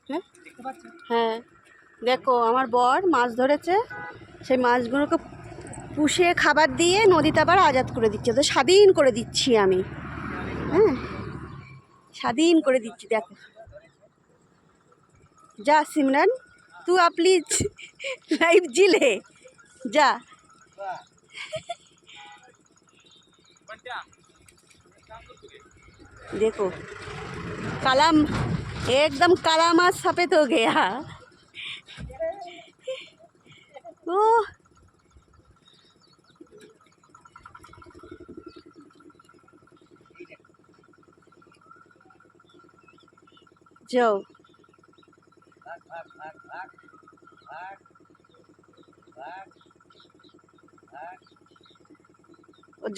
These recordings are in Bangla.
হ্যাঁ হ্যাঁ, দেখো আমার বর মাছ ধরেছে, সেই মাছগুলোকে পুষিয়ে খাবার দিয়ে নদীতে আবার আজাদ করে দিচ্ছে, তো স্বাধীন করে দিচ্ছি আমি। হ্যাঁ, স্বাধীন করে দিচ্ছি। দেখো, যা সিমরান, तू आपली लाइफ जी ले जा। देखो काला, एकदम काला मास सफेद हो गया। ओ जाओ,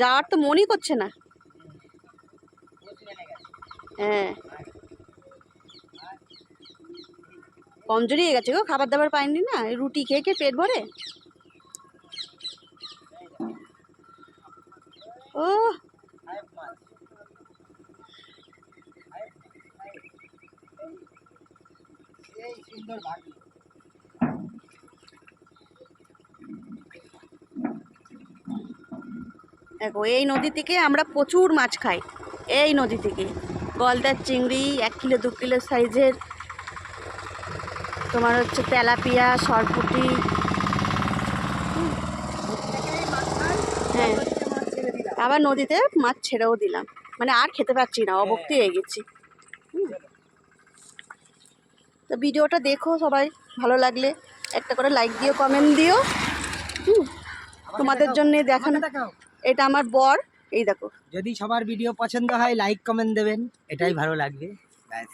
যাওয়ার তো মনই করছে না। হ্যাঁ, কমজোরি হয়ে গেছে গো, খাবার দাবার পাইনি না, রুটি খেয়ে খেয়ে পেট ভরে। ও দেখো, এই নদী থেকে আমরা প্রচুর মাছ খাই। এই নদী থেকে গলদার চিংড়ি 1 কিলো 2 কিলো সাইজের, তোমার হচ্ছে তেলাপিয়া, সরপুঁটি। হ্যাঁ, আবার নদীতে মাছ ছেড়েও দিলাম, মানে আর খেতে পারছি না, অভক্তি হয়ে গেছি। তো ভিডিওটা দেখো সবাই, ভালো লাগলে একটা করে লাইক দিও, কমেন্ট দিও। তোমাদের জন্য দেখানো। এটা আমার বর, এই দেখো। যদি সবার ভিডিও পছন্দ হয় লাইক কমেন্ট দেবেন, এটাই ভালো লাগবে ব্যাস।